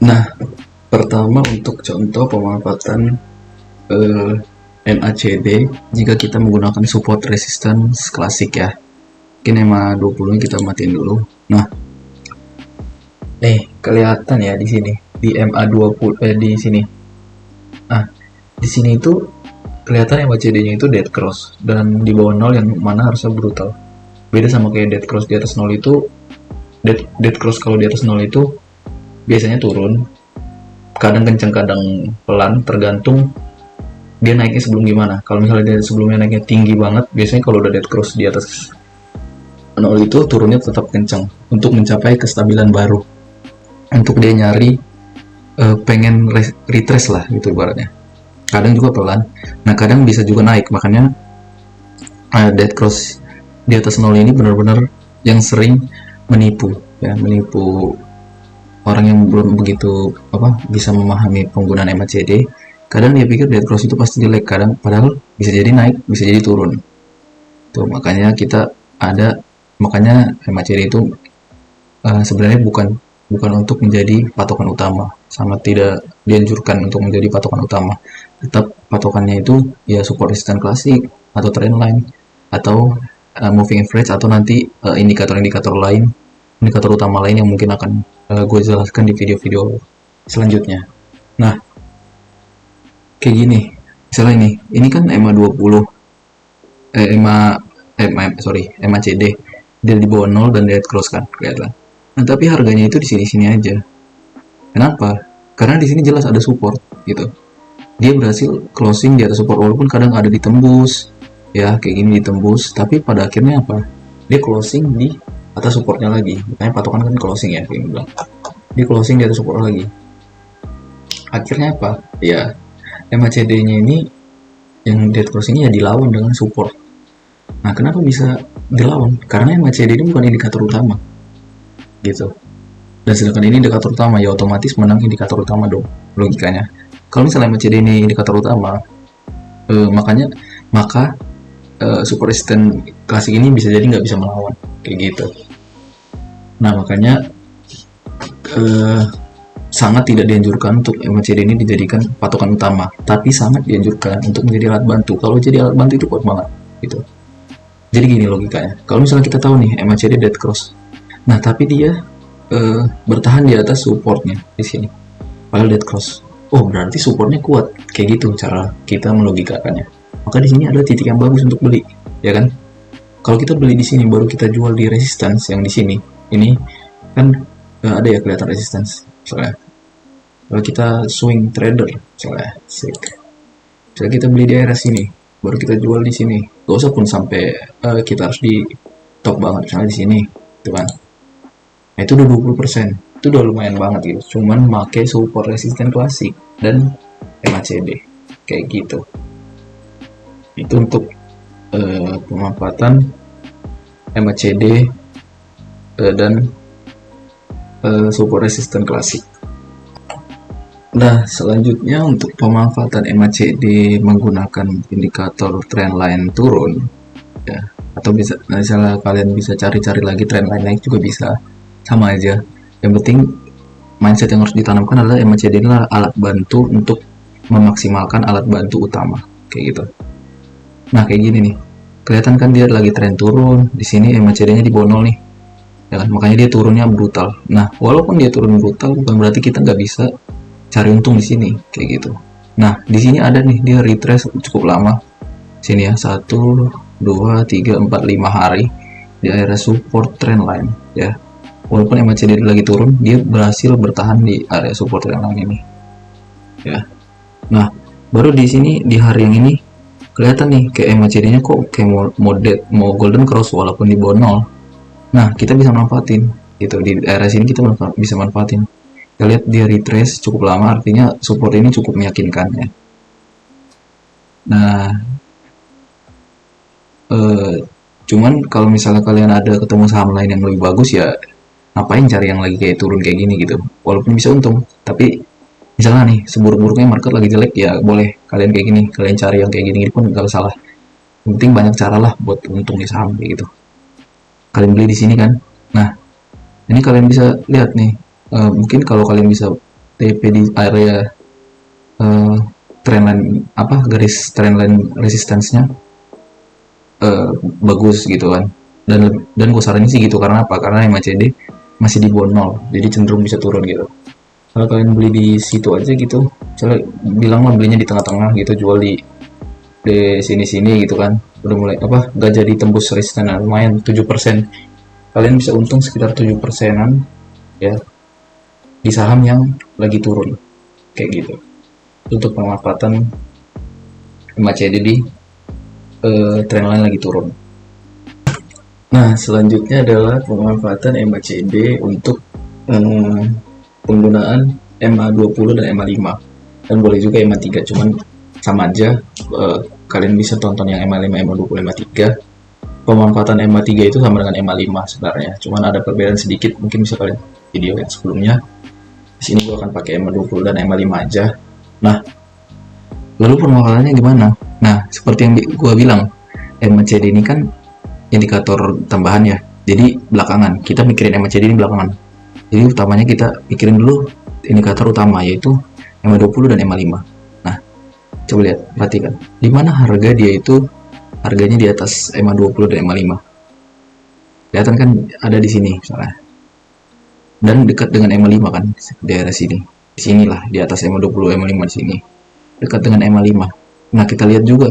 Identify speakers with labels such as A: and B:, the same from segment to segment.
A: Nah, pertama untuk contoh pemanfaatan eh, MACD jika kita menggunakan support resistance klasik ya. Mungkin MA20 kita matiin dulu. Nah, nih kelihatan ya di sini di MA20 di sini. Nah, di sini itu kelihatan MACD-nya itu dead cross dan di bawah nol yang mana harusnya brutal. Beda sama kayak dead cross di atas nol itu dead cross kalau di atas nol itu biasanya turun, kadang kenceng kadang pelan tergantung dia naiknya sebelum gimana. Kalau misalnya dia sebelumnya naiknya tinggi banget, biasanya kalau udah dead cross di atas nol itu turunnya tetap kencang untuk mencapai kestabilan baru, untuk dia nyari pengen retrace lah gitu ibaratnya. Kadang juga pelan, nah kadang bisa juga naik. Makanya dead cross di atas nol ini benar-benar yang sering menipu ya, menipu orang yang belum begitu bisa memahami penggunaan MACD. Kadang dia pikir dead cross itu pasti jelek, kadang padahal bisa jadi naik, bisa jadi turun. Tuh makanya kita ada, makanya MACD itu sebenarnya bukan bukan untuk menjadi patokan utama, sangat tidak dianjurkan untuk menjadi patokan utama. Tetap patokannya itu ya support resistance klasik atau trendline atau moving average atau nanti indikator-indikator lain, indikator utama lain yang mungkin akan gue jelaskan di video-video selanjutnya. Nah, kayak gini. Misalnya ini kan MA20, MACD. Dia di bawah 0 dan dead cross kan, kelihatan. Nah, tapi harganya itu di sini-sini aja. Kenapa? Karena di sini jelas ada support gitu. Dia berhasil closing di atas support walaupun kadang ada ditembus, ya kayak gini ditembus, tapi pada akhirnya apa? Dia closing di atas supportnya lagi. Makanya patokan kan closing ya, kayak bilang. Dia closing di atas support lagi. Akhirnya apa? Ya, MACD-nya ini yang dead crossing-nya ya dilawan dengan support. Nah, kenapa bisa dilawan? Karena MACD ini bukan indikator utama, gitu. Dan sedangkan ini indikator utama, ya otomatis menang indikator utama dong, logikanya. Kalau misalnya MACD ini indikator utama, maka super resistant klasik ini bisa jadi nggak bisa melawan, kayak gitu. Nah, makanya eh, sangat tidak dianjurkan untuk MACD ini dijadikan patokan utama, tapi sangat dianjurkan untuk menjadi alat bantu. Kalau jadi alat bantu itu kuat banget, gitu. Jadi gini logikanya, kalau misalnya kita tahu nih MACD dead cross, nah tapi dia bertahan di atas supportnya di sini, padahal dead cross. Oh berarti supportnya kuat, kayak gitu cara kita melogikakannya. Maka di sini ada titik yang bagus untuk beli, ya kan? Kalau kita beli di sini baru kita jual di resistance yang di sini, ini kan ada ya kelihatan resistance. Misalnya, kalau kita swing trader, misalnya, misalnya kita beli di area sini, baru kita jual di sini. Gak usah pun sampai kita harus di top banget, misalnya di sini, gitu kan? Nah, itu udah 20%. Itu udah lumayan banget gitu. Cuman pakai support resisten klasik dan MACD. Kayak gitu. Itu untuk pemanfaatan MACD dan support resisten klasik. Nah, selanjutnya untuk pemanfaatan MACD menggunakan indikator trendline turun, ya, atau bisa misalnya kalian bisa cari-cari lagi trendline naik juga bisa, sama aja. Yang penting mindset yang harus ditanamkan adalah MACD adalah alat bantu untuk memaksimalkan alat bantu utama, kayak gitu. Nah, kayak gini nih, kelihatan kan dia lagi tren turun, di sini MACD-nya di bawah 0 nih, ya kan? Makanya dia turunnya brutal. Nah, walaupun dia turun brutal, bukan berarti kita nggak bisa cari untung di sini, kayak gitu. Nah, di sini ada nih dia retrace cukup lama. Sini ya, 1, 2, 3, 4, 5 hari di area support trendline ya. Walaupun MACD lagi turun, dia berhasil bertahan di area support trendline ini. Ya. Nah, baru di sini di hari yang ini kelihatan nih kayak MACD-nya kok kayak mau golden cross walaupun di bawah 0. Nah, kita bisa manfaatin gitu di area sini, kita bisa manfaatin. Kita lihat dia retrace cukup lama, artinya support ini cukup meyakinkan ya. Nah, cuman kalau misalnya kalian ada ketemu saham lain yang lebih bagus ya ngapain cari yang lagi kayak turun kayak gini gitu, walaupun bisa untung. Tapi misalnya nih seburuk-buruknya market lagi jelek, ya boleh kalian kayak gini, kalian cari yang kayak gini pun gak salah. Yang penting banyak cara lah buat untung di saham kayak gitu. Kalian beli di sini kan. Nah, ini kalian bisa lihat nih, mungkin kalau kalian bisa TP di area uh, trendline apa garis trendline resistance-nya bagus gitu kan. Dan gue saranin sih gitu, karena apa? Karena MACD masih di bawah 0, jadi cenderung bisa turun gitu. Kalau kalian beli di situ aja gitu, misalnya bilang lah belinya di tengah-tengah gitu, jual di sini-sini gitu kan, udah mulai apa, gak jadi tembus resisten lumayan 7%, kalian bisa untung sekitar 7%an ya di saham yang lagi turun kayak gitu, untuk pemanfaatan MACD di trendline lagi turun. Nah, selanjutnya adalah pemanfaatan MACD untuk eh, penggunaan MA20 dan MA5. Dan boleh juga MA3, cuman sama aja. Kalian bisa tonton yang MA5, MA20, MA3. Pemanfaatan MA3 itu sama dengan MA5 sebenarnya. Cuman ada perbedaan sedikit, mungkin bisa kalian video yang sebelumnya. Di sini gua akan pakai MA20 dan MA5 aja. Nah, lalu pemanfaatannya gimana? Nah, seperti yang gua bilang, MACD ini kan indikator tambahan ya. Jadi belakangan kita mikirin MACD ini belakangan. Jadi utamanya kita pikirin dulu indikator utama, yaitu MA20 dan MA5. Nah, coba lihat, perhatikan. Di mana harga dia itu harganya di atas MA20 dan MA5. Kelihatan kan ada di sini misalnya. Dan dekat dengan MA5 kan, di daerah sini. Di sinilah di atas MA20, MA5 di sini. Dekat dengan MA5. Nah, kita lihat juga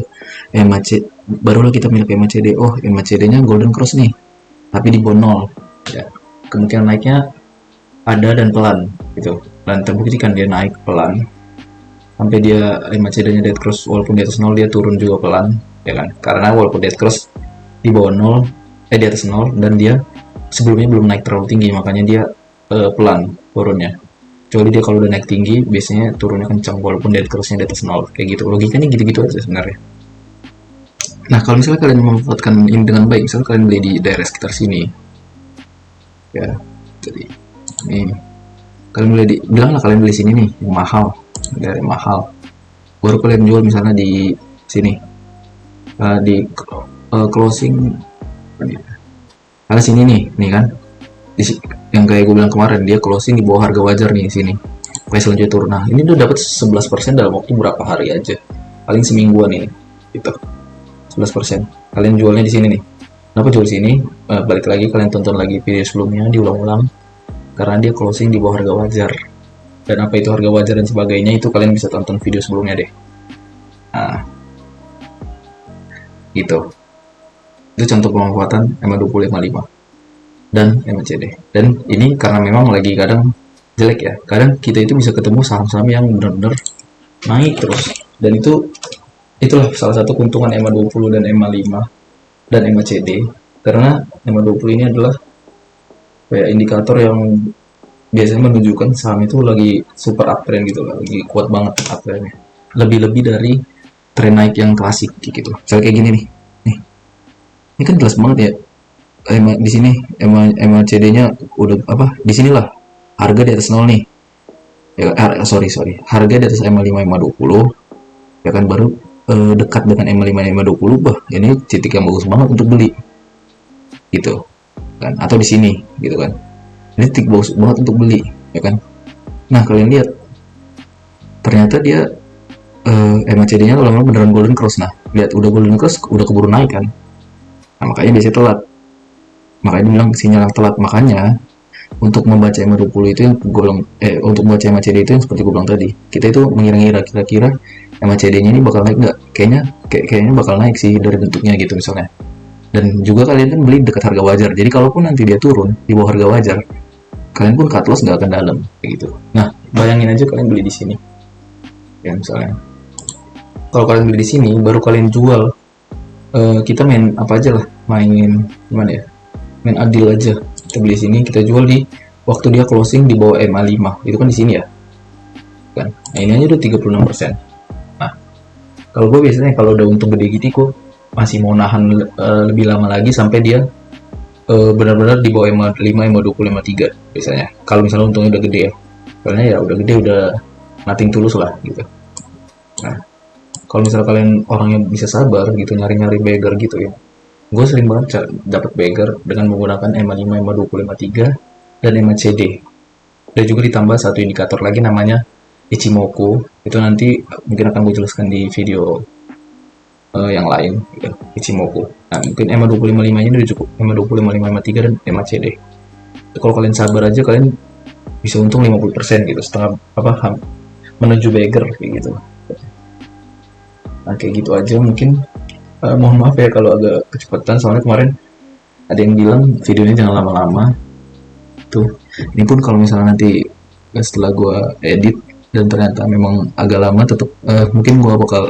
A: MACD, barulah kita milik MACD. Oh, MACD-nya golden cross nih, tapi di bawah 0 ya. Kemungkinan naiknya ada dan pelan gitu, dan terbuktikan dia naik pelan sampai dia MACD-nya dead cross, walaupun di atas 0 dia turun juga pelan ya kan, karena walaupun dead cross di bawah 0 di atas 0, dan dia sebelumnya belum naik terlalu tinggi, makanya dia pelan turunnya. Kecuali dia kalau udah naik tinggi, biasanya turunnya kencang walaupun dead cross-nya di atas 0. Kayak gitu. Logikanya gitu-gitu aja sebenarnya. Nah, kalau misalnya kalian memanfaatkan ini dengan baik, misalnya kalian beli di daerah sekitar sini. Ya, jadi ini. Kalian beli bilanglah kalian beli sini nih, yang mahal. Daerah mahal. Baru kalian jual misalnya di sini. Di closing. Karena sini nih kan. Yang kayak gue bilang kemarin, dia closing di bawah harga wajar nih di sini. Kayak selanjutnya turun. Nah, ini udah dapat 11% dalam waktu berapa hari aja. Paling semingguan ini. Gitu. 11%. Kalian jualnya di sini nih. Kenapa jual sini? Balik lagi kalian tonton lagi video sebelumnya, diulang-ulang. Karena dia closing di bawah harga wajar. Dan apa itu harga wajar dan sebagainya, itu kalian bisa tonton video sebelumnya deh. Nah, gitu. Itu contoh pemanfaatan MA20, MA5 dan MACD. Dan ini karena memang lagi kadang jelek ya, kadang kita itu bisa ketemu saham-saham yang benar-benar naik terus, dan itulah salah satu keuntungan MA20 dan MA5 dan MACD, karena MA20 ini adalah kayak indikator yang biasanya menunjukkan saham itu lagi super uptrend gitu, lagi kuat banget uptrendnya, lebih-lebih dari tren naik yang klasik gitu. Misalnya kayak gini nih, ini kan jelas banget ya. Di sini MACD-nya udah apa? Di sinilah harga di atas 0 nih. Ya, sorry. Harga di atas MA5, MA20 ya kan, baru dekat dengan MA5, MA20. Bah, ini titik yang bagus banget untuk beli. Gitu. Kan? Atau di sini gitu kan. Ini titik bagus banget untuk beli, ya kan? Nah, kalian lihat. Ternyata dia MACD-nya lama-lama beneran golden cross. Nah, lihat udah golden cross, udah keburu naik kan. Nah, makanya biasanya telat. Makanya dibilang sinyal yang telat. Makanya untuk membaca MA20 itu yang untuk membaca MACD itu yang seperti gue bilang tadi, kita itu mengira-ngira kira-kira MACD-nya ini bakal naik nggak. Kayaknya bakal naik sih dari bentuknya gitu misalnya. Dan juga kalian kan beli dekat harga wajar, jadi kalaupun nanti dia turun di bawah harga wajar, kalian pun cut loss nggak akan dalam kayak gitu. Nah, bayangin aja kalian beli di sini ya, misalnya kalau kalian beli di sini baru kalian jual, kita main apa aja lah, main gimana ya, main adil aja. Kita beli sini, kita jual di waktu dia closing di bawah MA5, itu kan di sini ya kan. Nah, ini aja udah 36%. Nah, kalau gue biasanya kalau udah untung gede gitu, gue masih mau nahan lebih lama lagi sampai dia benar-benar di bawah MA5, MA20, MA3 biasanya. Kalau misalnya untungnya udah gede ya, karena ya udah gede, udah nothing tulus lah gitu. Nah, kalau misalnya kalian orangnya bisa sabar gitu, nyari-nyari beggar gitu ya, gue sering banget dapat beggar dengan menggunakan MA5, MA20, MA3 dan MACD. Dan juga ditambah satu indikator lagi namanya Ichimoku. Itu nanti mungkin akan gue jelaskan di video yang lain gitu. Ichimoku. Nah, mungkin EMA 255 nya udah cukup. EMA 255, 3 dan EMA CD. Kalau kalian sabar aja, kalian bisa untung 50% gitu, setengah apa menuju beggar kayak gitu. Nah, kayak gitu aja mungkin. Mohon maaf ya kalau agak kecepatan, soalnya kemarin ada yang bilang videonya jangan lama-lama tuh. Ini pun kalau misalnya nanti setelah gue edit dan ternyata memang agak lama, tetap mungkin gue bakal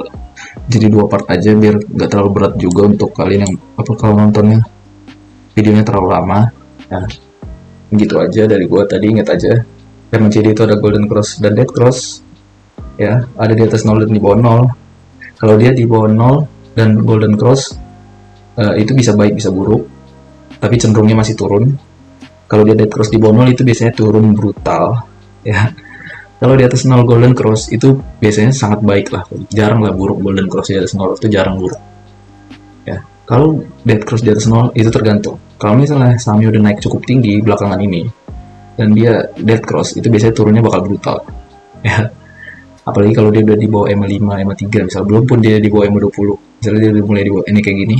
A: jadi 2 part aja biar nggak terlalu berat juga untuk kalian yang apa kalau nontonnya videonya terlalu lama. Nah, gitu aja dari gue tadi. Ingat aja, MCD itu ada Golden Cross dan Dead Cross ya, ada di atas 0 dan di bawah 0. Kalau dia di bawah 0 dan Golden Cross, itu bisa baik bisa buruk, tapi cenderungnya masih turun. Kalau dia Dead Cross di bawah 0 itu biasanya turun brutal ya. Kalau di atas 0 Golden Cross itu biasanya sangat baik lah, jarang lah buruk. Golden Cross di atas 0 itu jarang buruk ya. Kalau Dead Cross di atas 0 itu tergantung. Kalau misalnya sahamnya udah naik cukup tinggi belakangan ini dan dia Dead Cross, itu biasanya turunnya bakal brutal ya. Apalagi kalau dia udah di bawah EMA 5, EMA 3, misal belum pun dia di bawah EMA 20, misalnya dia udah mulai di bawah ini kayak gini,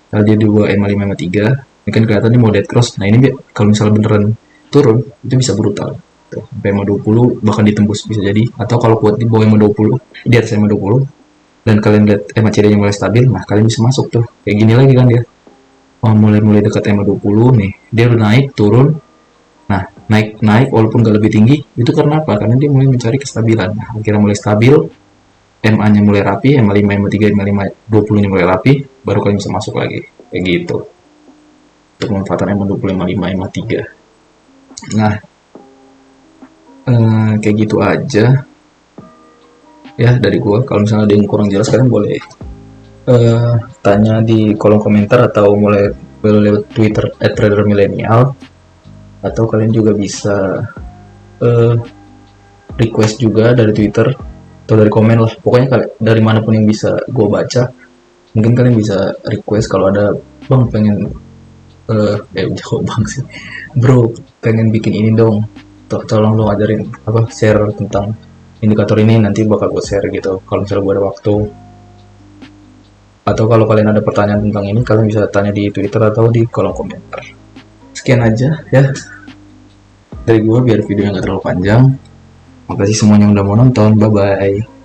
A: kalau dia di bawah EMA 5, EMA 3, ini kan kelihatannya mau Dead Cross. Nah, ini kalau misalnya beneran turun itu bisa brutal tuh, sampai EMA 20 bahkan ditembus bisa jadi. Atau kalau kuat di bawah EMA 20, di atas EMA 20, dan kalian lihat EMA CD nya mulai stabil, nah kalian bisa masuk tuh kayak gini lagi kan dia. Oh, mulai dekat EMA 20 nih, dia udah naik turun. Nah, naik walaupun gak lebih tinggi, itu karena apa? Karena dia mulai mencari kestabilan. Nah, akhirnya mulai stabil, MA-nya mulai rapi, MA 5, MA 3, MA 5, 20-nya mulai rapi, baru kalian bisa masuk lagi. Kayak gitu. Untuk pemanfaatan MA 25, 5, MA 3. Nah, kayak gitu aja ya dari gua. Kalau misalnya ada yang kurang jelas, kalian boleh tanya di kolom komentar, atau mulai lewat Twitter @tradermillennial, atau kalian juga bisa request juga dari Twitter atau dari komen lah. Pokoknya kalian dari manapun yang bisa gue baca, mungkin kalian bisa request kalau ada, bang pengen jauh bang sih, bro pengen bikin ini dong, tolong lo ajarin apa, share tentang indikator ini, nanti bakal gue share gitu kalau misalnya gue ada waktu. Atau kalau kalian ada pertanyaan tentang ini, kalian bisa tanya di Twitter atau di kolom komentar. Sekian aja ya dari gue biar videonya nggak terlalu panjang. Makasih semuanya udah mau nonton, bye bye.